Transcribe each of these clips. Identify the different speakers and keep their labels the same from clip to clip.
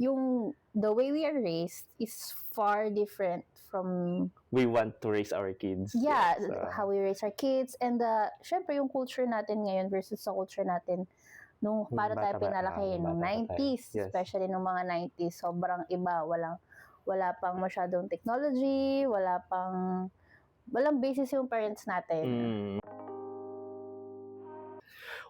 Speaker 1: yung the way we are raised is far different from
Speaker 2: We want to raise our kids.
Speaker 1: how we raise our kids, and syempre yung culture natin ngayon versus sa culture natin nung paano tayo pinalaki nung 90s, especially nung mga 90s, sobrang iba. Wala pang masyadong technology, walang basis yung parents natin.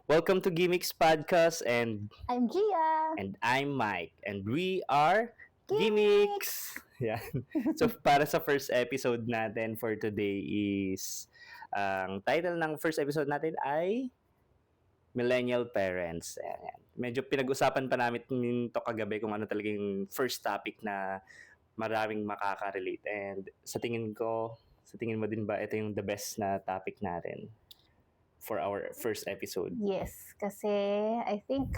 Speaker 2: Welcome to Gimmicks Podcast, and
Speaker 1: I'm Gia.
Speaker 2: And I'm Mike, and we are Gimmicks. Yan. So para sa first episode natin for today is ang title ng first episode natin ay Millennial Parents. Ayan. Medyo pinag-usapan pa namin ito kagabi kung ano talaga yung first topic na maraming makaka-relate. And sa tingin mo din ba ito yung the best na topic natin for our first episode?
Speaker 1: Yes, kasi I think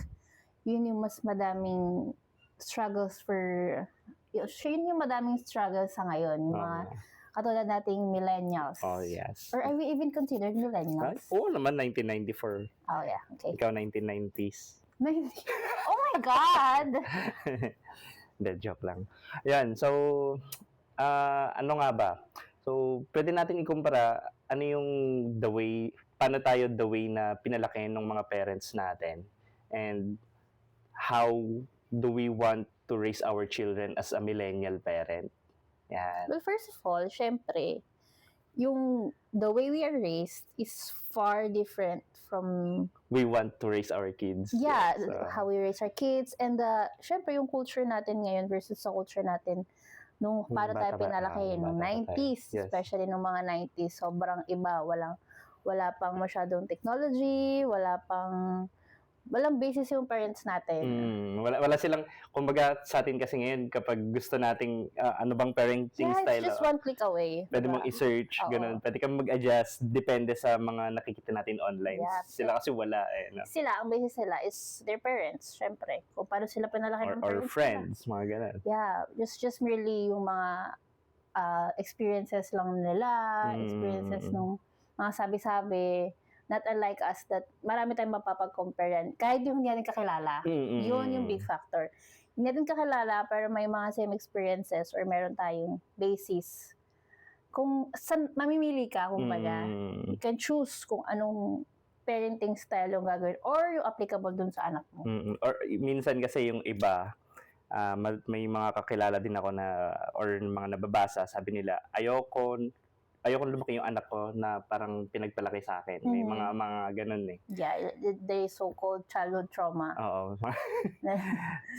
Speaker 1: yun yung mas madaming struggles yun yung madaming struggles sa ngayon. Mga katulad nating millennials.
Speaker 2: Oh, yes.
Speaker 1: Or are we even considered millennials?
Speaker 2: Oo naman, 1994.
Speaker 1: Oh, yeah. Okay.
Speaker 2: Ikaw, 1990s.
Speaker 1: Oh my God!
Speaker 2: Hindi, joke lang. Yan, so, ano nga ba? So, pwede natin ikumpara ano yung paano tayo the way na pinalaki ng mga parents natin, and how do we want to raise our children as a millennial parent. Yan.
Speaker 1: Well, first of all, syempre, the way we are raised is far different from
Speaker 2: we want to raise our kids.
Speaker 1: How we raise our kids, and syempre yung culture natin ngayon versus sa culture natin nung paano tayo pinalaki nung 90s, especially nung mga 90s, sobrang iba. Wala pang masyadong technology, walang basis yung parents natin.
Speaker 2: Wala silang, kumbaga sa atin kasi ngayon, kapag gusto nating ano bang parenting style,
Speaker 1: just one click away.
Speaker 2: Pwede mong i-search, ganun. Pwede kang mag-adjust, depende sa mga nakikita natin online. Sila kasi wala no?
Speaker 1: Ang basis nila is their parents, syempre. Kung paano sila pinalaki ng parents.
Speaker 2: Or friends, mga ganun.
Speaker 1: Yeah, just merely yung mga experiences lang nila, experiences nung mga sabi-sabi, not unlike us that marami tayong mapapag-compare kahit yung hindi natin kakilala. Yun yung big factor. Hindi natin kakilala pero may mga same experiences or meron tayong basis. Kung saan mamimili ka, kumbaga, you can choose kung anong parenting style yung gagawin or yung applicable dun sa anak mo.
Speaker 2: Or minsan kasi yung iba, may mga kakilala din ako or mga nababasa, sabi nila, ayoko lumaki yung anak ko na parang pinagpalaki sa akin. May mga ganun eh.
Speaker 1: Yeah, they so-called childhood trauma.
Speaker 2: Oo.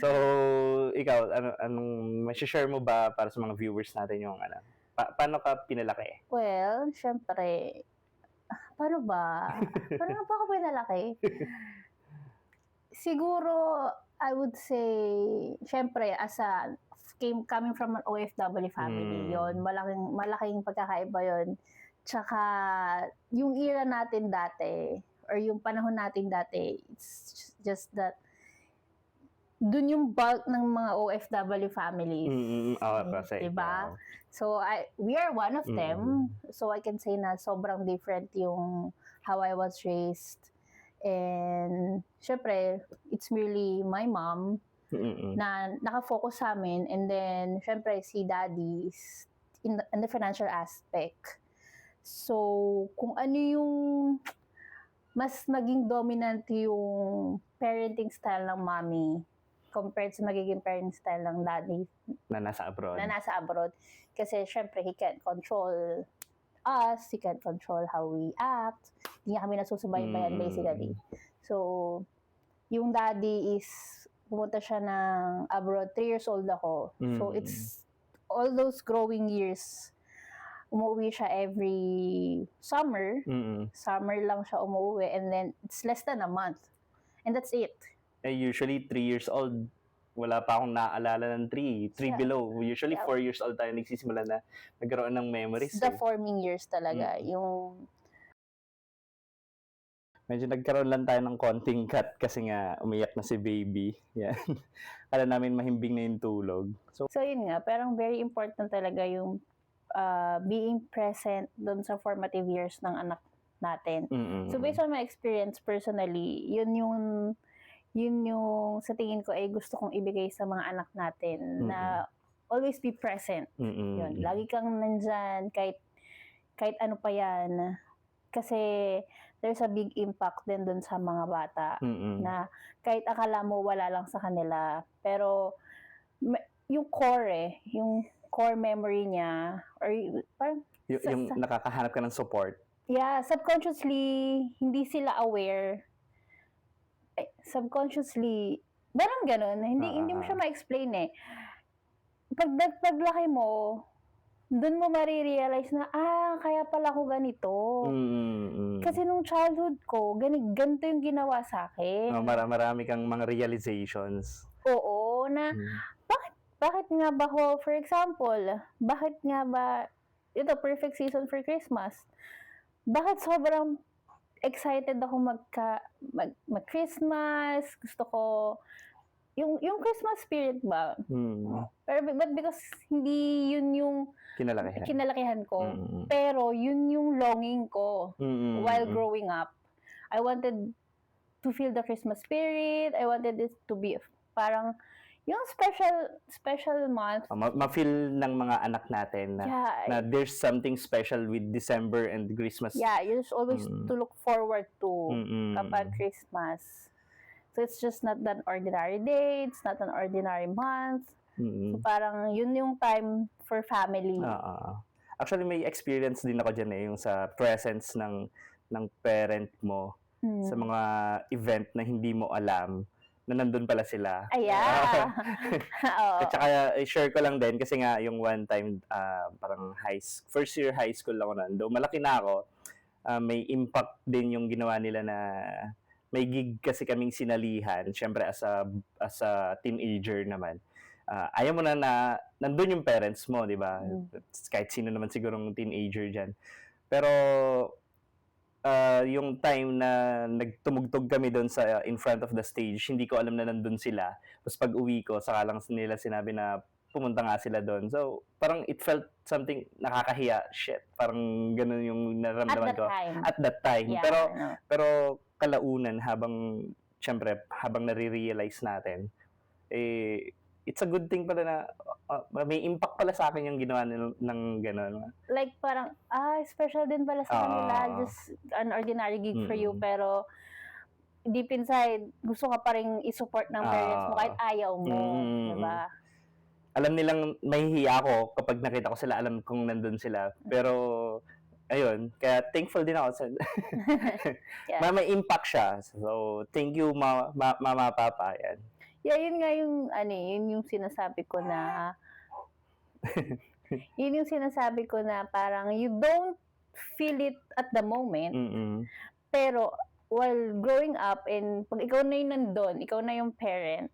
Speaker 2: So, ikaw, anong share mo ba para sa mga viewers natin yung paano ka pinalaki?
Speaker 1: Well, syempre, paano ba? Paano ba ako pinalaki? Siguro, I would say, syempre, coming from an OFW family, yon malaking pagkakaiba yon. Tsaka, yung era natin dati, or yung panahon natin dati, it's just that, dun yung bulk ng mga OFW families. Diba? So, we are one of them. So, I can say na sobrang different yung how I was raised. And, syempre, it's merely my mom na nakafocus sa amin. And then, syempre, si daddy is in the financial aspect. So, kung ano yung mas maging dominant yung parenting style ng mommy compared sa magiging parenting style ng daddy
Speaker 2: na nasa abroad. Kasi, syempre, he can't control us, he can't control how we act. Hindi niya kami nasusubaybayan basically. So, yung daddy is, pumunta siya ng abroad, 3 years old ako. So, it's all those growing years. Umuwi siya every summer. Summer lang siya umuwi, and then it's less than a month. And that's it. Usually, 3 years old, wala pa akong naaalala ng 3 below. Usually, 4 years old tayo nagsisimula na nagkaroon ng memories.
Speaker 1: The forming years talaga. Yung
Speaker 2: medyo nagkaroon lang tayo ng konting cut kasi nga umiyak na si baby. Yan. Kala namin mahimbing na yung tulog. So
Speaker 1: yun nga, parang very important talaga yung being present doon sa formative years ng anak natin. So based on my experience personally, yun yung yun yung sa tingin ko ay gusto kong ibigay sa mga anak natin na always be present. Yun, lagi kang nandyan kahit ano pa yan. Kasi there's a big impact din dun sa mga bata na kahit akala mo wala lang sa kanila, pero yung core memory niya or parang
Speaker 3: yung nakakahanap ka ng support.
Speaker 1: Yeah, subconsciously hindi sila aware. Subconsciously parang ganun, hindi mo siya ma-explain eh. Paglaki mo, doon mo marirealize na, kaya pala ako ganito. Kasi nung childhood ko, ganito yung ginawa sa akin.
Speaker 3: Marami kang mga realizations.
Speaker 1: Oo, na bakit nga ba ho, for example, bakit nga ba, ito, perfect season for Christmas. Bakit sobrang excited ako mag-Christmas, gusto ko, yung Christmas spirit ba? Pero but because hindi yun yung kinalakihan ko. Pero yun yung longing ko while growing up. I wanted to feel the Christmas spirit. I wanted it to be parang yung special month.
Speaker 3: Ma-feel ng mga anak natin na there's something special with December and Christmas.
Speaker 1: Yeah, you just always to look forward to kapag Christmas. So it's just not an ordinary day, it's not an ordinary month. So parang yun yung time for family.
Speaker 3: Actually, may experience din ako dyan yung sa presence ng parent mo sa mga event na hindi mo alam na nandun pala sila. At saka, share ko lang din kasi nga yung one time, parang first year high school ako nando. Malaki na ako. May impact din yung ginawa nila na may gig kasi kaming sinalihan. Siyempre, as a teenager naman. Ayaw mo na nandun yung parents mo, di ba? Kahit sino naman sigurong teenager dyan. Pero, yung time na nagtumugtog kami doon in front of the stage, hindi ko alam na nandun sila. Tapos pag uwi ko, saka lang nila sinabi na pumunta nga sila doon. So, parang it felt something nakakahiya. Shit. Parang ganun yung naramdaman ko. At that time.
Speaker 1: Yeah,
Speaker 3: pero kalaunan, habang nare-realize natin, it's a good thing pala na may impact pala sa akin yung ginawa ng gano'n.
Speaker 1: Like parang, special din pala sa kanila. Just an ordinary gig for you. Pero deep inside, gusto ka pa rin i-support ng parents mo kahit ayaw mo. Diba?
Speaker 3: Alam nilang mahihiya ako kapag nakita ko sila, alam kong nandun sila. Pero, ayun, kaya thankful din ako sa may impact siya. So, thank you, mama, papa. Yan.
Speaker 1: Yeah, yun nga yun yung sinasabi ko na yun yung sinasabi ko na parang you don't feel it at the moment. Pero while growing up and pag ikaw na yung nandun, ikaw na yung parent,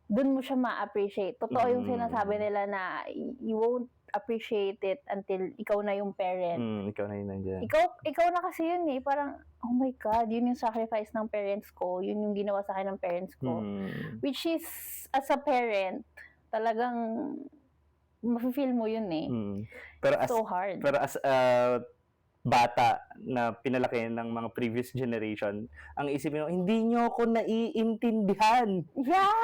Speaker 1: dun mo siya ma-appreciate. Totoo yung sinasabi nila na you won't appreciate it until ikaw na yung parent.
Speaker 3: Ikaw na yun nandiyan.
Speaker 1: Ikaw na kasi yun eh. Parang, oh my God, yun yung sacrifice ng parents ko. Yun yung ginawa sa akin ng parents ko. Which is, as a parent, talagang mafe-feel mo yun eh.
Speaker 3: Pero
Speaker 1: so hard.
Speaker 3: Pero as bata na pinalaki ng mga previous generation, ang isipin mo, hindi nyo ako naiintindihan.
Speaker 1: Yeah!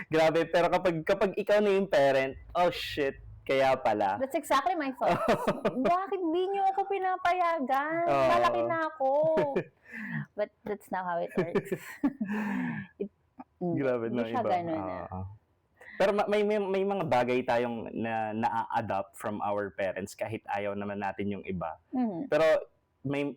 Speaker 3: Grabe, pero kapag ikaw na yung parent, oh shit, kaya pala.
Speaker 1: That's exactly my thoughts. Bakit di nyo ako pinapayagan? Malaki na ako. But that's not how it works.
Speaker 3: Grabe na
Speaker 1: siya
Speaker 3: iba.
Speaker 1: Ganun,
Speaker 3: Pero may mga bagay tayong na-adopt from our parents kahit ayaw naman natin yung iba. Pero may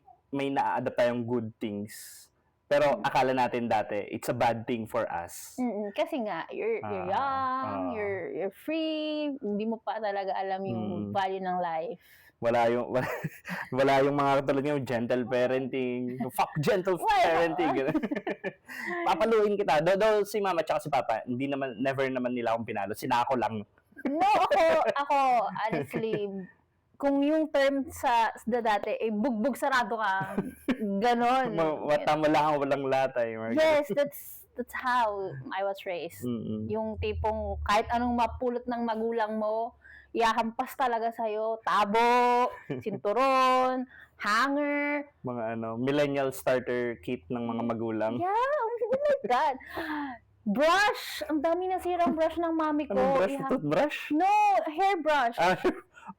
Speaker 3: na-adopt tayong good things. Pero akala natin dati, it's a bad thing for us.
Speaker 1: Kasi nga, you're young, you're free, hindi mo pa talaga alam yung value ng life.
Speaker 3: Wala yung mga katulad yung gentle parenting. Fuck gentle parenting. Papaluin kita. Though si mama at si papa, never naman nila akong pinalo. Sinako lang.
Speaker 1: No, ako honestly, kung yung term sa dati, bugbog sarado ka. Ganon.
Speaker 3: Mata mo lang, walang latay.
Speaker 1: Yes, that's how I was raised. Yung tipong kahit anong mapulot ng magulang mo, iyahampas talaga sa'yo, tabo, sinturon, hanger.
Speaker 3: Mga millennial starter kit ng mga magulang.
Speaker 1: Yeah, oh my God. Brush! Ang dami nasirang brush ng mami ko.
Speaker 3: Anong brush? Toothbrush?
Speaker 1: No, hairbrush.
Speaker 3: Ah,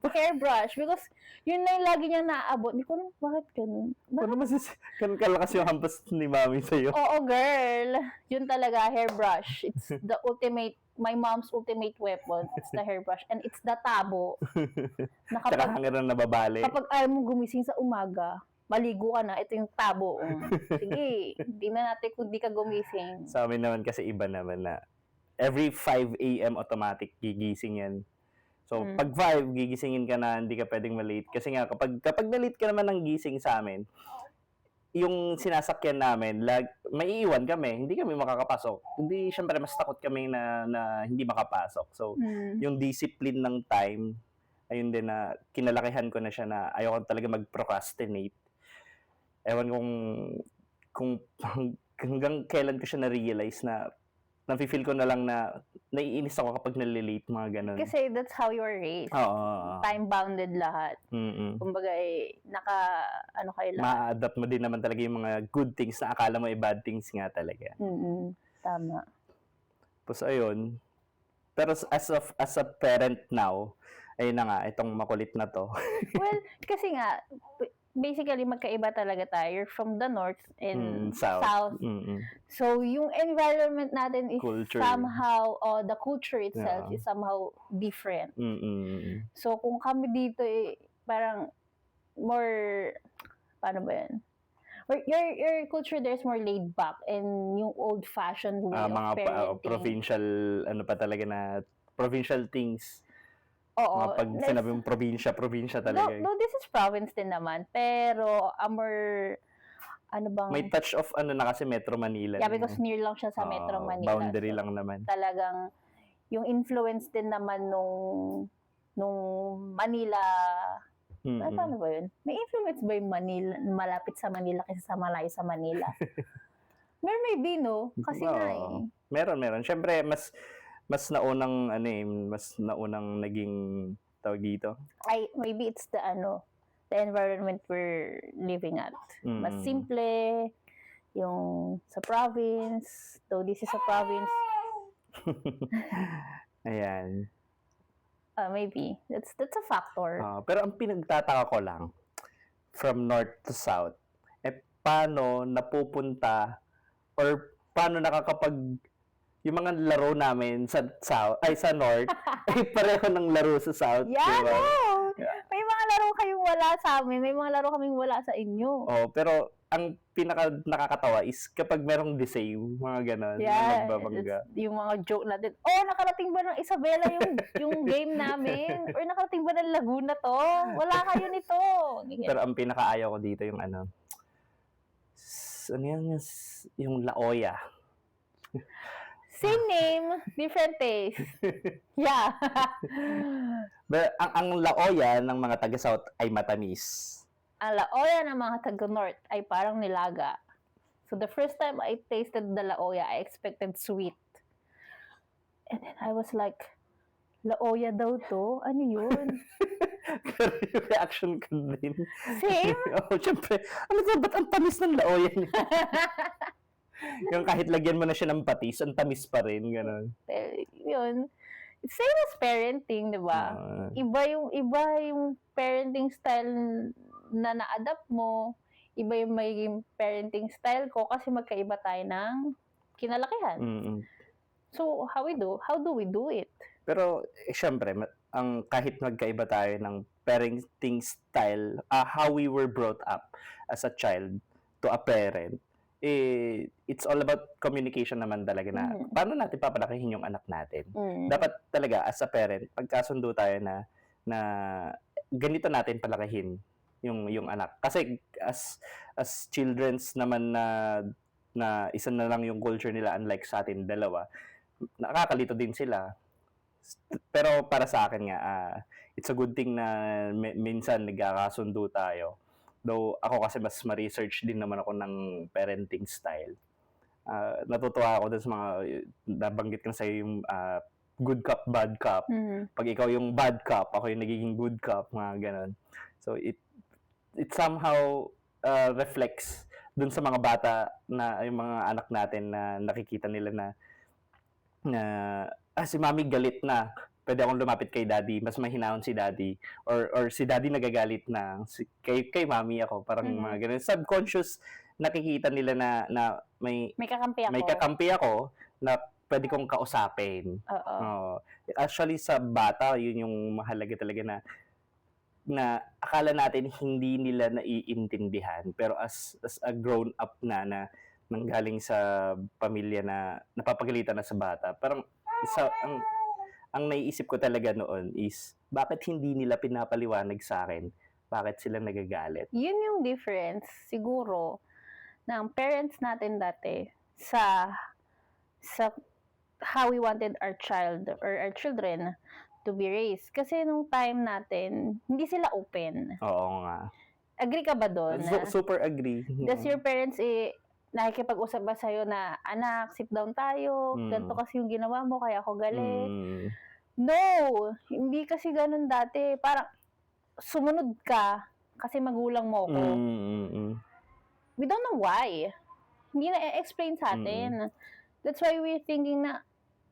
Speaker 1: Hairbrush. Because yun na yung lagi niyang naaabot. Hindi ko alam, bakit ganun?
Speaker 3: ano kan kalakas yung hampas ni mami sa'yo?
Speaker 1: Oo, girl. Yun talaga, hairbrush. It's the ultimate, my mom's ultimate weapon. It's the hairbrush. And it's the tabo. Na
Speaker 3: Tsaka
Speaker 1: kapag,
Speaker 3: hanggang na nababali.
Speaker 1: kapag ayaw mo gumising sa umaga, maligo ka na, ito yung tabo. Sige, hindi na natin kung di ka gumising.
Speaker 3: Sa amin naman kasi iba naman na every 5 a.m. automatic gigising yan. So, pag 5, gigisingin ka na, hindi ka pwedeng malate. Kasi nga, kapag na-late ka naman ng gising sa amin, yung sinasakyan namin, maiiwan kami, hindi kami makakapasok. Hindi, syempre, mas takot kami na hindi makapasok. So, yung discipline ng time, ayun din na kinalakihan ko na siya na ayoko talaga mag-procrastinate. Ewan kung hanggang kailan ko siya na-realize na nafe-feel ko na lang na naiinis ako kapag nalilate, mga ganun.
Speaker 1: Kasi that's how you are raised.
Speaker 3: Oo.
Speaker 1: Time-bounded lahat. Kumbaga, ano kayo lahat.
Speaker 3: Ma-adapt mo din naman talaga yung mga good things na akala mo bad things nga talaga.
Speaker 1: Tama.
Speaker 3: Tapos ayun. Pero as a parent now, ayun na nga, itong makulit na to.
Speaker 1: Well, kasi nga, basically magkaiba talaga tayo. You're from the north and south. So, yung environment natin is
Speaker 3: Culture.
Speaker 1: somehow, the culture itself is somehow different. So, kung kami dito, parang more, paano ba yan? Your culture there is more laid back and yung old-fashioned way of parenting.
Speaker 3: Provincial, pa talaga na, provincial things.
Speaker 1: Oo.
Speaker 3: Pag sinabi mong probinsya talaga.
Speaker 1: No, this is province din naman. Pero,
Speaker 3: may touch of na kasi Metro Manila.
Speaker 1: Yeah, because near lang siya sa Metro Manila.
Speaker 3: Boundary lang naman.
Speaker 1: Talagang, yung influence din naman nung Manila, paano ba yun? May influence ba yung Manila, malapit sa Manila kaysa sa malayo sa Manila? Meron maybe, no? Kasi nga
Speaker 3: Meron. Siyempre, mas naunang naging tawag dito.
Speaker 1: Maybe it's the environment we're living at. Mas simple yung sa province, though this is a province.
Speaker 3: Ayan.
Speaker 1: Maybe that's a factor.
Speaker 3: Pero ang pinagtataka ko lang from north to south, paano napupunta or paano yung mga laro namin sa north ay pareho ng laro sa south.
Speaker 1: Yeah,
Speaker 3: diba?
Speaker 1: no. May mga laro kayong wala sa amin, may mga laro kaming wala sa inyo.
Speaker 3: Pero ang pinaka nakakatawa is kapag merong the same, mga ganon,
Speaker 1: yeah,
Speaker 3: nagbabangga.
Speaker 1: Yung mga joke natin, nakarating ba ng Isabela yung game namin? Or nakarating ba ng Laguna to? Wala kayo nito.
Speaker 3: Pero ang pinakaayaw ko dito yung yung Laoya.
Speaker 1: Same name, different taste. Yeah.
Speaker 3: But ang Laoya ng mga taga-South ay matamis.
Speaker 1: Ang Laoya ng mga taga-North ay parang nilaga. So the first time I tasted the Laoya, I expected sweet. And then I was like, Laoya daw to? Ano yun?
Speaker 3: Pero yung reaction ko din.
Speaker 1: Same?
Speaker 3: Siyempre, ba't ang tamis ng Laoya niya? Yung kahit lagyan mo na siya ng patis, ang tamis pa rin, gano'n.
Speaker 1: Yun. Same as parenting, di ba? Iba yung parenting style na na-adapt mo. Iba yung magiging parenting style ko kasi magkaiba tayo ng kinalakihan. So, how do we do it?
Speaker 3: Pero, syempre, kahit magkaiba tayo ng parenting style, how we were brought up as a child to a parent, it's all about communication naman talaga na paano natin papalakihin yung anak natin. Dapat talaga as a parent, pagkasundo tayo na ganito natin palakihin yung anak. Kasi as children's naman na isa na lang yung culture nila unlike sa atin dalawa, nakakalito din sila. Pero para sa akin nga, it's a good thing na minsan nagkakasundo tayo. Though ako kasi mas ma-research din naman ako ng parenting style. Natutuwa ako dun sa mga nabanggit ko sa yung good cop, bad cop. Pag ikaw yung bad cop, ako yung nagiging good cop, mga ganon. So it somehow reflects dun sa mga bata na yung mga anak natin na nakikita nila na si mami galit na, pwede akong lumapit kay daddy, mas mahinahon si daddy, or si daddy nagagalit na, kay mami ako, parang mga ganun. Subconscious, nakikita nila na may kakampi ako na pwede kong kausapin. Actually, sa bata, yun yung mahalaga talaga na akala natin hindi nila naiintindihan, pero as a grown up na nanggaling sa pamilya na napapagalitan na sa bata, parang ang naiisip ko talaga noon is bakit hindi nila pinapaliwanag sa akin bakit sila nagagalit.
Speaker 1: Yun yung difference siguro ng parents natin dati sa how we wanted our child or our children to be raised. Kasi nung time natin, hindi sila open.
Speaker 3: Oo nga.
Speaker 1: Agree ka ba doon?
Speaker 3: Super agree.
Speaker 1: Does your parents nakikipag-usap ba sa'yo na, anak, sit down tayo, ganito kasi yung ginawa mo, kaya ako galit? No! Hindi kasi ganun dati. Parang, sumunod ka kasi magulang mo ko. We don't know why. Hindi na-explain sa atin. That's why we're thinking na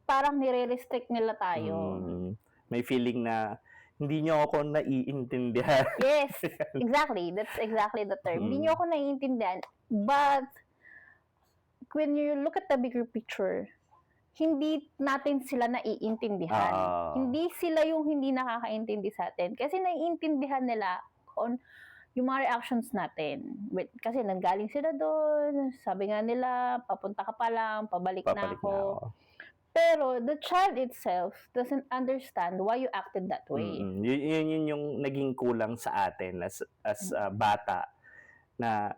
Speaker 1: parang nire-restrict nila tayo.
Speaker 3: May feeling na hindi nyo ako naiintindihan.
Speaker 1: Yes, exactly. That's exactly the term. Hindi nyo ako naiintindihan. But, when you look at the bigger picture, hindi natin sila naiintindihan. Hindi sila yung hindi nakakaintindi sa atin. Kasi naiintindihan nila on yung mga reactions natin. Kasi nanggaling sila doon, sabi nga nila, papunta ka pa lang, pabalik na ako. Pero the child itself doesn't understand why you acted that way.
Speaker 3: Yun yung naging kulang sa atin as bata na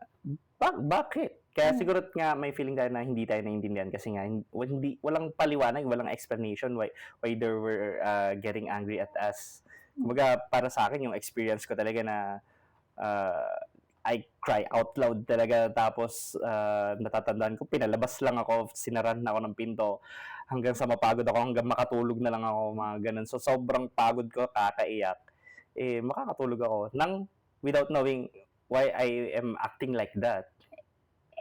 Speaker 3: bakit? Kaya siguro nga may feeling tayo na hindi tayo naiintindihan kasi nga walang paliwanag, walang explanation why they were getting angry at us. Kumbaga para sa akin yung experience ko talaga na I cry out loud talaga, tapos natatandaan ko pinalabas lang ako, sinaran na ako ng pinto hanggang sa mapagod ako, hanggang makatulog na lang ako, mga ganun. So sobrang pagod ko, kakaiyak, makakatulog ako without knowing why I am acting like that.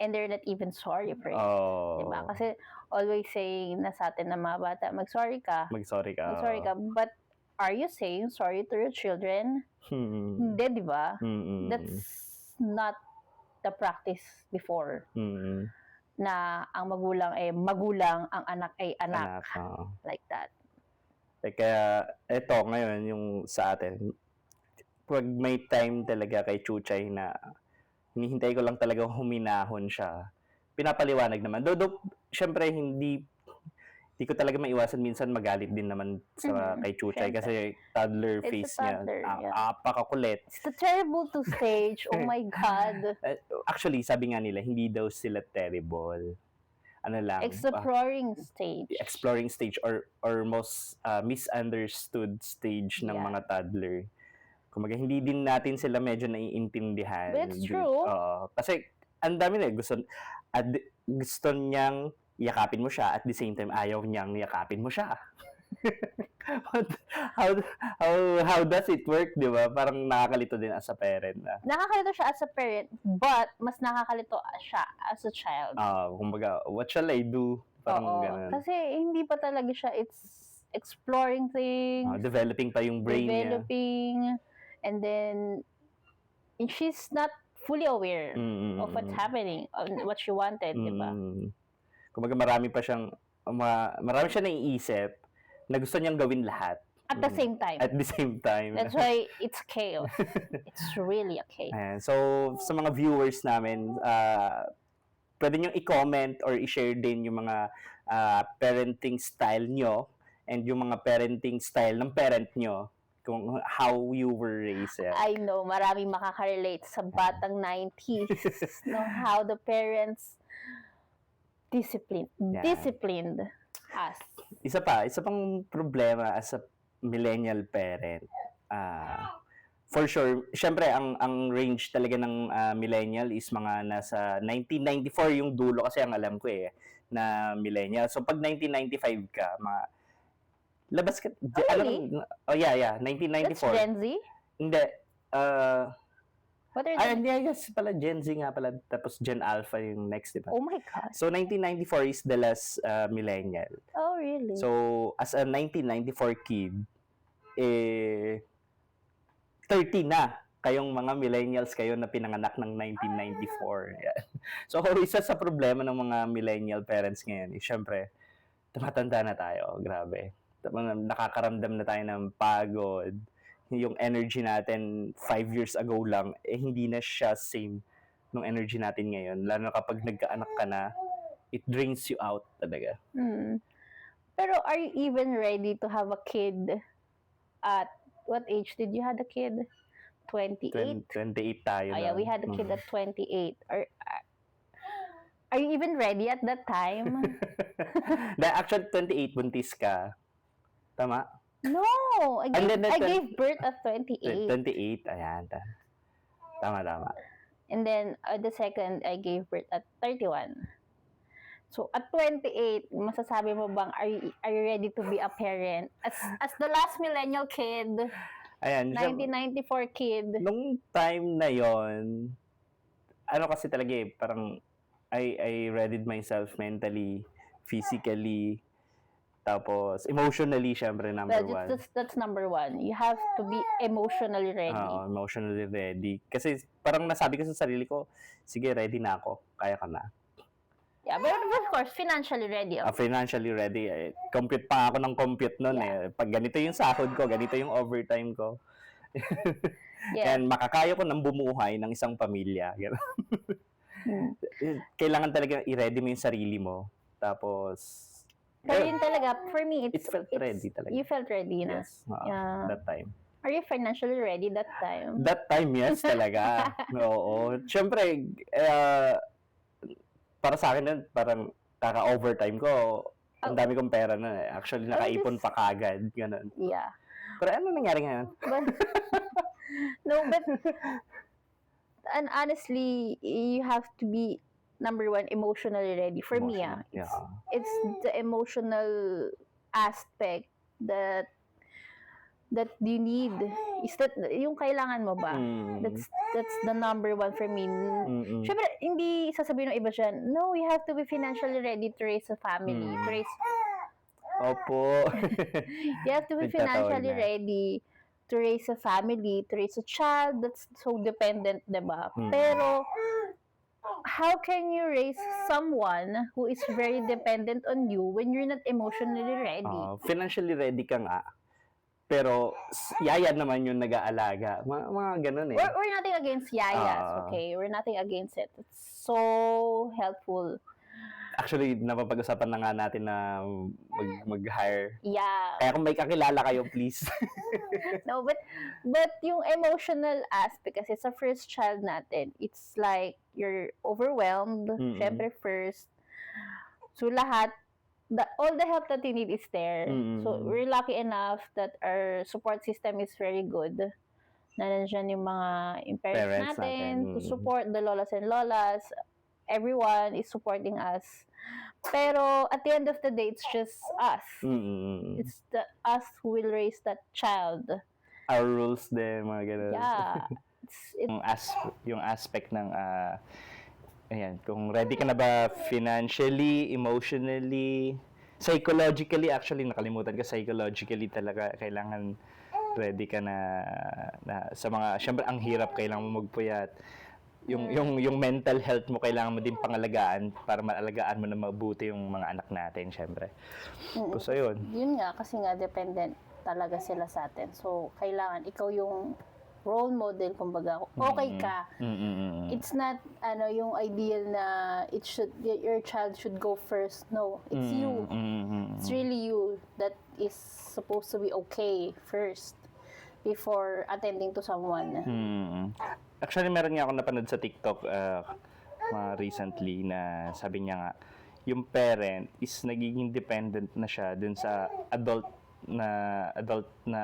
Speaker 1: And they're not even sorry for it. Diba? Kasi always saying na sa atin na mga bata, mag-sorry ka.
Speaker 3: Mag-sorry ka.
Speaker 1: But are you saying sorry to your children? Hindi, diba? That's not the practice before. Na ang magulang ay magulang, ang anak ay anak. Like that.
Speaker 3: Kaya ito ngayon yung sa atin, pag may time talaga kay Chuchay na hinihintay ko lang talaga huminahon siya, pinapaliwanag naman. Syempre hindi ko talaga maiwasan, minsan magalit din naman sa kay Chuchay kasi toddler face niya. Apakakulit.
Speaker 1: It's the terrible to stage. Oh my God.
Speaker 3: Actually, sabi nga nila, hindi daw sila terrible. Ano lang.
Speaker 1: Exploring stage.
Speaker 3: Exploring stage or most misunderstood stage ng mga toddler. Kumaga, hindi din natin sila medyo naiintindihan.
Speaker 1: But it's true.
Speaker 3: Kasi ang dami na gusto niyang yakapin mo siya, at the same time ayaw niyang yakapin mo siya. how does it work, di ba? Parang nakakalito din as a parent.
Speaker 1: Nakakalito siya as a parent, but mas nakakalito siya as a child.
Speaker 3: Kumbaga, what shall I do? Parang ganun.
Speaker 1: Kasi hindi pa talaga siya, it's exploring things.
Speaker 3: Developing pa yung brain niya.
Speaker 1: And then, she's not fully aware of what's happening, of what she wanted, di ba?
Speaker 3: Kumbaga marami siya naiisip na gusto niyang gawin lahat.
Speaker 1: At the same time.
Speaker 3: At the same time.
Speaker 1: That's why it's chaos. It's really a chaos.
Speaker 3: So, sa mga viewers namin, pwede niyong i-comment or i-share din yung mga parenting style nyo and yung mga parenting style ng parent nyo, kung how you were raised.
Speaker 1: I know, maraming makaka-relate sa batang 90s. How the parents disciplined us.
Speaker 3: Isa pang problema as a millennial parent. For sure, syempre ang range talaga ng millennial is mga nasa 1994 yung dulo, kasi ang alam ko na millennial. So pag 1995 ka, mga labas ka.
Speaker 1: Really?
Speaker 3: 1994.
Speaker 1: That's Gen Z?
Speaker 3: Hindi.
Speaker 1: What are
Speaker 3: Ay,
Speaker 1: the...
Speaker 3: hindi, I guess pala Gen Z nga pala, tapos Gen Alpha yung next, di ba?
Speaker 1: Oh my God.
Speaker 3: So, 1994 is the last millennial.
Speaker 1: Oh, really?
Speaker 3: So, as a 1994 kid, 30 na kayong mga millennials kayo na pinanganak ng 1994. Yan. So, isa sa problema ng mga millennial parents ngayon, syempre, tumatanda na tayo. Grabe. Nakakaramdam na tayo ng pagod. Yung energy natin 5 years ago lang, hindi na siya same nung energy natin ngayon. Lalo na kapag nagkaanak ka na, it drains you out talaga.
Speaker 1: Pero are you even ready to have a kid at what age did you have a kid? 28?
Speaker 3: 28 tayo.
Speaker 1: Oh, yeah, we had a kid at 28. Are you even ready at that time?
Speaker 3: Actually, 28, buntis ka. Tama?
Speaker 1: No! I gave birth at 28.
Speaker 3: 28, ayan. Tama.
Speaker 1: And then, the second, I gave birth at 31. So, at 28, masasabi mo bang, are you ready to be a parent? As the last millennial kid,
Speaker 3: ayan,
Speaker 1: 1994 kid.
Speaker 3: Nung time na yon, ano kasi talaga parang I readied myself mentally, physically, tapos emotionally, syempre, number one.
Speaker 1: That's number one. You have to be emotionally ready.
Speaker 3: Emotionally ready. Kasi parang nasabi ko sa sarili ko, sige, ready na ako. Kaya ka na.
Speaker 1: Yeah, but of course, financially ready.
Speaker 3: Financially ready. Compute pa ako ng compute nun . Pag ganito yung sahod ko, ganito yung overtime ko. And makakaya ko ng bumuhay ng isang pamilya. Kailangan talaga i-ready mo yung sarili mo. Tapos,
Speaker 1: pero yun talaga, for me,
Speaker 3: it felt ready talaga.
Speaker 1: You felt ready na?
Speaker 3: Yes, that time.
Speaker 1: Are you financially ready that time?
Speaker 3: That time, yes, talaga. Oo. Siyempre, para sa akin nun, parang kaka-overtime ko, ang dami kong pera na. Actually, nakaipon pa kagad. Ganun.
Speaker 1: Yeah.
Speaker 3: Pero ano nangyari ngayon?
Speaker 1: But and honestly, you have to be number one, emotionally ready. For me, it's the emotional aspect that you need. Is that yung kailangan mo ba? That's the number one for me. Syempre, hindi sasabihin ng iba dyan, no, you have to be financially ready to raise a family.
Speaker 3: Opo.
Speaker 1: You have to be financially ready to raise a family, to raise a child that's so dependent, diba? Pero, how can you raise someone who is very dependent on you when you're not emotionally ready?
Speaker 3: Financially ready ka nga. Pero, yaya naman yung nag-aalaga. Mga ganun .
Speaker 1: We're nothing against yayas, okay? We're nothing against it. It's so helpful.
Speaker 3: Actually, napapag-usapan na nga natin na mag-hire.
Speaker 1: Yeah.
Speaker 3: Kaya kung may kakilala kayo, please.
Speaker 1: No, but yung emotional aspect, kasi sa first child natin, it's like you're overwhelmed, syempre first. So lahat, all the help that you need is there. So we're lucky enough that our support system is very good. Na nandiyan yung mga parents natin to support the lolas and lolas. Everyone is supporting us. Pero at the end of the day, it's just us. It's us who will raise that child.
Speaker 3: Our rules din, mga ganun.
Speaker 1: Yeah.
Speaker 3: Yung aspect ng ayan, kung ready ka na ba financially, emotionally, psychologically, actually nakalimutan ko, psychologically talaga kailangan ready ka na sa mga, syempre ang hirap, kailangan mo magpuyat. Yung mental health mo kailangan mo din pangalagaan para maalagaan mo na mabuti yung mga anak natin, syempre. So yun.
Speaker 1: Yun nga, kasi nga dependent talaga sila sa atin. So kailangan ikaw yung role model, kumbaga, okay ka. It's not yung ideal na your child should go first. No, it's you. It's really you that is supposed to be okay first before attending to someone.
Speaker 3: Actually, meron nga ako napanood sa TikTok recently na sabi niya nga, yung parent is nagiging dependent na siya dun sa adult na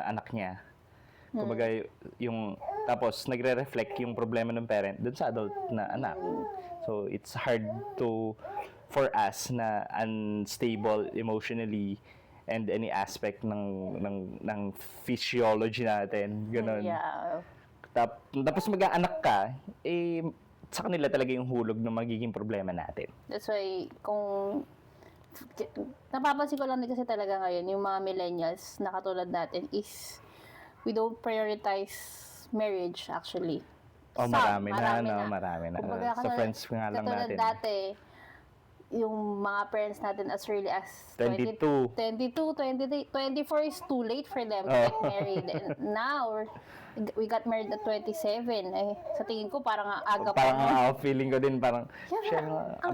Speaker 3: anak niya. Kumbaga, tapos nagre-reflect yung problema ng parent dun sa adult na anak. So, it's hard for us na unstable emotionally and any aspect ng physiology natin, ganun.
Speaker 1: Yeah.
Speaker 3: tapos mag-aanak ka, sa kanila talaga yung hulog ng magiging problema natin.
Speaker 1: That's why, napapansin ko lang din kasi talaga ngayon, yung mga millennials na katulad natin is, we don't prioritize marriage actually.
Speaker 3: Marami na.
Speaker 1: Kumbaga,
Speaker 3: Sa friends nga lang
Speaker 1: katulad
Speaker 3: natin.
Speaker 1: dati, yung mga parents natin as early as
Speaker 3: 22.
Speaker 1: 23, 24 is too late for them to get married. And now, we got married at 27. Sa tingin ko, parang ang aga pa.
Speaker 3: Parang feeling ko din, parang,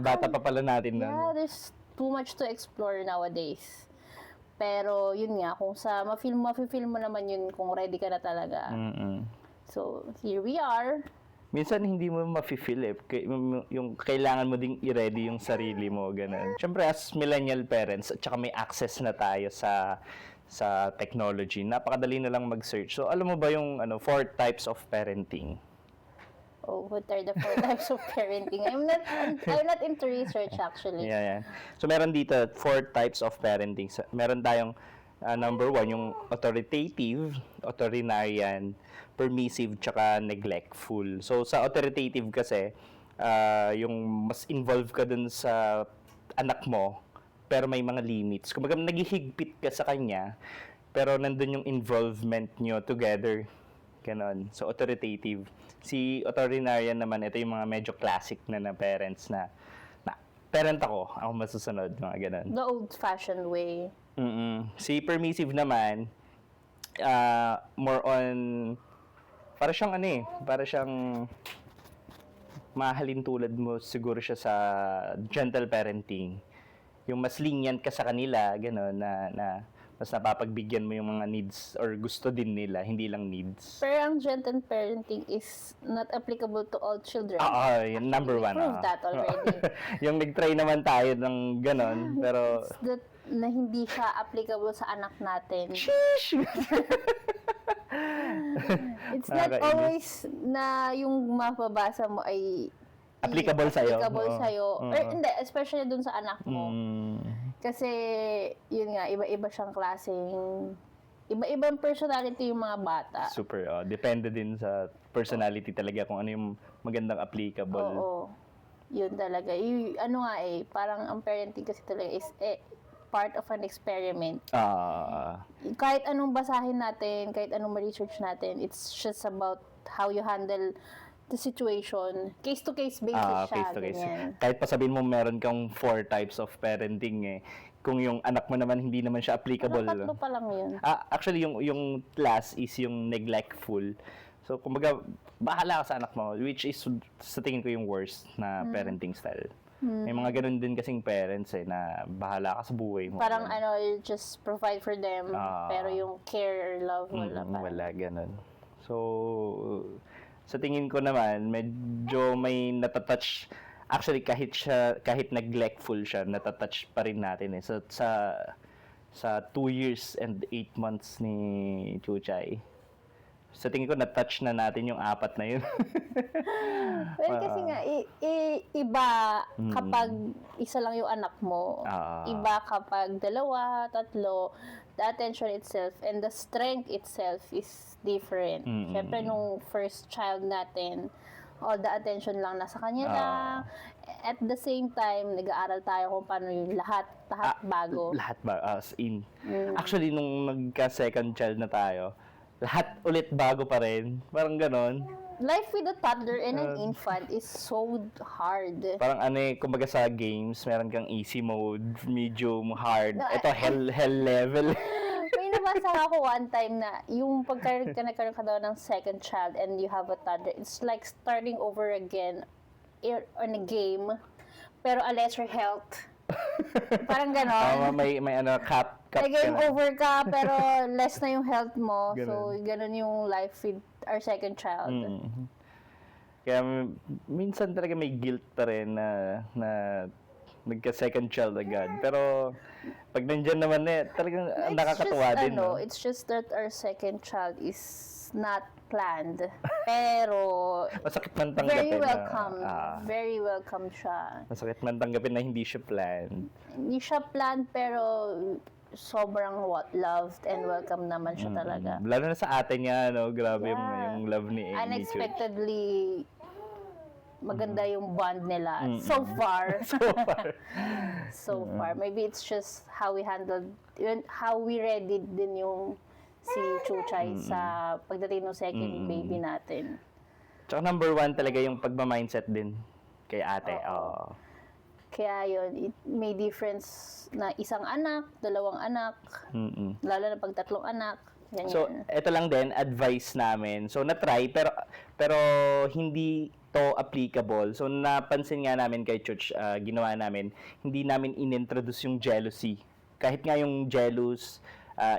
Speaker 3: bata pa pala natin nun.
Speaker 1: Yeah, there's too much to explore nowadays. Pero, yun nga, kung ma-feel mo naman yun kung ready ka na talaga. So, here we are.
Speaker 3: Minsan hindi mo mafe-feel yung kailangan mo ding i-ready yung sarili mo, ganun. Siyempre, as millennial parents, at saka may access na tayo sa technology, napakadali na lang mag-search. So, alam mo ba yung 4 types of parenting?
Speaker 1: Oh, what are the 4 types of parenting? I'm not into research actually.
Speaker 3: Yeah. So, meron dito 4 types of parenting. So, meron tayong number 1, yung authoritative, authoritarian, permissive, tsaka neglectful. So, sa authoritative kasi, yung mas involved ka dun sa anak mo, pero may mga limits. Kumbaga, naghihigpit ka sa kanya, pero nandun yung involvement nyo together. Ganon. So, authoritative. Si authoritarian naman, ito yung mga medyo classic na parents na parent ako masusunod, mga ganon.
Speaker 1: The old-fashioned way.
Speaker 3: Si permissive naman, more on, para siyang mahalin tulad mo siguro siya sa gentle parenting. Yung mas lenient ka sa kanila, gano'n, na mas napapagbigyan mo yung mga needs or gusto din nila, hindi lang needs.
Speaker 1: Pero ang gentle parenting is not applicable to all children.
Speaker 3: Yung number 1.
Speaker 1: Proved that already.
Speaker 3: Yung nag-try naman tayo ng gano'n, pero...
Speaker 1: It's that na hindi siya applicable sa anak natin.
Speaker 3: Sheesh!
Speaker 1: It's not always na yung mapabasa mo ay
Speaker 3: applicable sa'yo.
Speaker 1: Or hindi, especially dun sa anak mo. Kasi, yun nga, iba-iba siyang klaseng, iba-ibang personality yung mga bata.
Speaker 3: Super, depende din sa personality talaga kung ano yung magandang applicable.
Speaker 1: Oo. Yun talaga. Parang ang parenting kasi talaga is part of an experiment. Kahit anong basahin natin, kahit anong ma-research natin, it's just about how you handle the situation. Case-to-case basis siya.
Speaker 3: Case-to-case.
Speaker 1: Ganyan.
Speaker 3: Kahit pa sabihin mo meron kang 4 types of parenting kung yung anak mo naman hindi naman siya applicable.
Speaker 1: Tatlo pa lang yun.
Speaker 3: Actually, yung last is yung neglectful. So, kumbaga, bahala ka sa anak mo, which is sa tingin ko yung worst na parenting style. May mga ganun din kasing parents na bahala ka sa buhay mo.
Speaker 1: Parang you just provide for them, pero yung care or love, wala pa.
Speaker 3: Wala, ganun. So, sa tingin ko naman, medyo may natatouch. Actually, kahit neglectful siya, natatouch pa rin natin sa 2 years and 8 months ni Chuchay. Sa tingin ko, na-touch na natin yung 4 na yun.
Speaker 1: Well, kasi nga, iba kapag isa lang yung anak mo. Iba kapag 2, 3, the attention itself and the strength itself is different. Siyempre, nung first child natin, all the attention lang nasa kanya lang. At the same time, nag-aaral tayo kung paano yung lahat bago.
Speaker 3: Lahat as in. Actually, nung nagka-second child na tayo, lahat ulit bago pa rin. Parang ganon.
Speaker 1: Life with a toddler and an infant is so hard.
Speaker 3: Parang kumbaga sa games, meron kang easy mode, medium, hard. Ito, hell level.
Speaker 1: May nabasa ako one time na yung nagkaroon ka daw ng second child and you have a toddler, it's like starting over again on a game, pero a lesser health. Parang ganon.
Speaker 3: May cap
Speaker 1: game over ka, pero less na yung health mo. Ganun. So, ganon yung life with our second child.
Speaker 3: Kaya minsan talaga may guilt pa rin na nagka-second child agad. Pero pag nandyan naman talagang nakakatuwa din.
Speaker 1: It's just that our second child is not planned. Pero
Speaker 3: masakit man tanggapin.
Speaker 1: Very welcome. Very welcome siya.
Speaker 3: Masakit man tanggapin na hindi siya planned.
Speaker 1: Hindi siya planned, pero sobrang loved and welcome naman siya talaga.
Speaker 3: Lalo na sa atin niya, no? Grabe
Speaker 1: Yeah.
Speaker 3: yung love ni Church.
Speaker 1: Unexpectedly, maganda yung bond nila. So far. So far. Maybe it's just how we handled, how we readied din yung si Chuchay sa pagdating ng second baby natin.
Speaker 3: Tsaka number 1 talaga yung pagma-mindset din kay ate. Oo.
Speaker 1: Kaya yun, it may difference na isang anak, dalawang anak, lalo na pag tatlong anak. Ganyan.
Speaker 3: So, ito lang din, advice namin. So, na-try, pero hindi to applicable. So, napansin nga namin kay Chuch, ginawa namin, hindi namin inintroduce yung jealousy. Kahit nga yung jealous,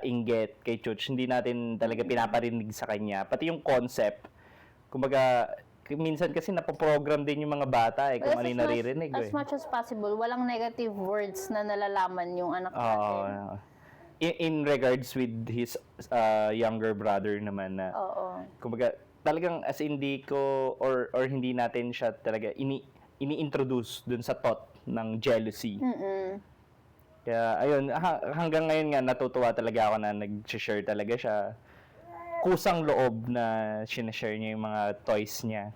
Speaker 3: inggit kay Chuch, hindi natin talaga pinaparinig sa kanya. Pati yung concept, kumbaga, minsan kasi napoprogram din yung mga bata kung ano yung naririnig.
Speaker 1: As much as possible, walang negative words na nalalaman yung anak natin.
Speaker 3: In regards with his younger brother naman na, kumbaga, talagang as hindi ko or hindi natin siya talaga ini-introduce dun sa thought ng jealousy. Kaya ayun, hanggang ngayon nga natutuwa talaga ako na nag-share talaga siya. Kusang loob na sinashare niya yung mga toys niya.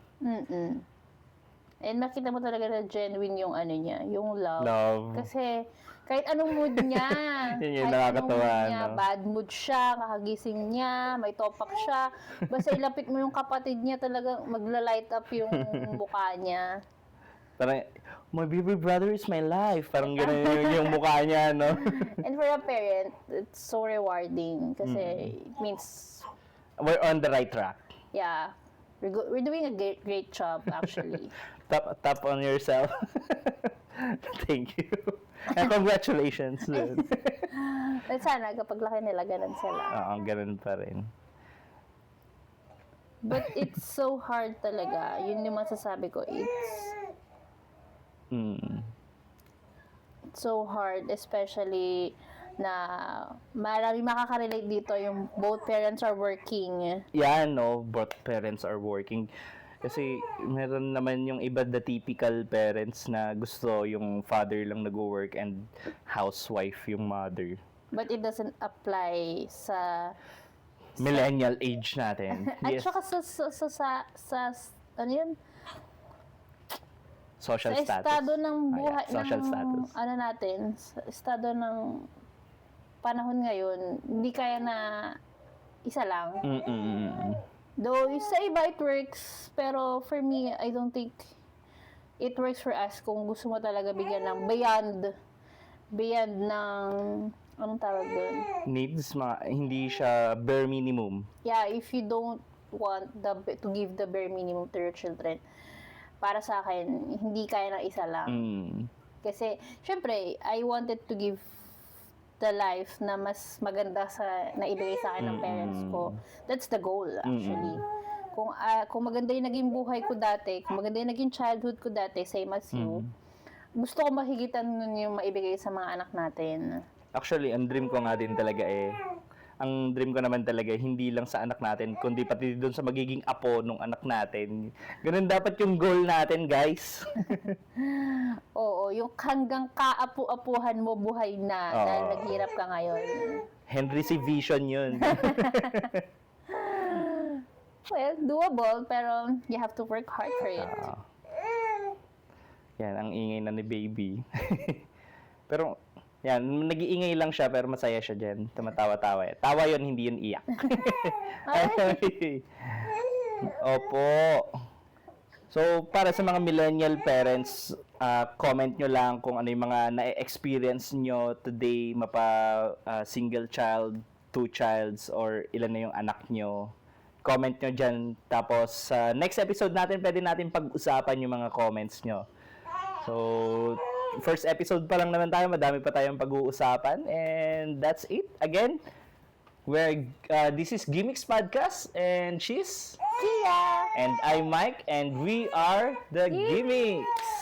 Speaker 1: And makita mo talaga na genuine yung ano niya, yung love. Kasi kahit anong mood niya,
Speaker 3: yun yung nakakatawa, no?
Speaker 1: Bad mood siya, kakagising niya, may topak siya, basta ilapit mo yung kapatid niya, talagang magla-light up yung mukha niya.
Speaker 3: Parang, my baby brother is my life. Parang gano'n yung mukha niya, no?
Speaker 1: And for a parent, it's so rewarding kasi it means
Speaker 3: we're on the right track.
Speaker 1: Yeah. We're doing a great job, actually.
Speaker 3: Tap on yourself. Thank you. And congratulations.
Speaker 1: At sana, kapag laki nila, ganun sila.
Speaker 3: Oo, ganun pa rin.
Speaker 1: But it's so hard talaga. Yun yung masasabi ko. It's so hard, especially na marami makaka-relate dito yung both parents are working.
Speaker 3: Yeah, no, both parents are working. Kasi meron naman yung iba the typical parents na gusto yung father lang nag-work and housewife yung mother.
Speaker 1: But it doesn't apply sa
Speaker 3: millennial age natin.
Speaker 1: At saka sa ano yun?
Speaker 3: Social
Speaker 1: sa
Speaker 3: status.
Speaker 1: estado ng buhay
Speaker 3: social
Speaker 1: ng
Speaker 3: status.
Speaker 1: ano natin, sa estado ng panahon ngayon, hindi kaya na isa lang. Though sa iba it works, pero for me, I don't think it works for us kung gusto mo talaga bigyan ng beyond ng anong tawag doon?
Speaker 3: Needs, hindi siya bare minimum.
Speaker 1: Yeah, if you don't want to give the bare minimum to your children, para sa akin, hindi kaya ng isa lang. Kasi, syempre, I wanted to give the life na mas maganda sa naibigay sa akin ng parents ko. That's the goal, actually. Kung maganda yung naging buhay ko dati, kung maganda yung naging childhood ko dati, same as you, gusto ko mahigitan nun yung maibigay sa mga anak natin.
Speaker 3: Actually, ang dream ko nga din talaga ang dream ko naman talaga, hindi lang sa anak natin, kundi pati doon sa magiging apo nung anak natin. Ganun dapat yung goal natin, guys.
Speaker 1: Oo, yung hanggang kaapu-apuhan mo buhay na dahil naghirap ka ngayon.
Speaker 3: Henry C. Vision yun.
Speaker 1: Well, doable, pero you have to work hard for it.
Speaker 3: Yan, ang ingay na ni baby. Pero, yan, nag-iingay lang siya, pero masaya siya dyan. Tumatawa-tawa. Tawa yun, hindi yun iyak. Opo. So, para sa mga millennial parents, comment nyo lang kung ano yung mga na-experience nyo today, single child, 2 childs, or ilan na yung anak nyo. Comment nyo dyan. Tapos, next episode natin, pwede natin pag-usapan yung mga comments nyo. So, first episode pa lang naman tayo, madami pa tayong pag-uusapan, and that's it. Again, this is Gimmicks Podcast, and she's
Speaker 1: Gia!
Speaker 3: and I'm Mike, and we are the Gimmicks.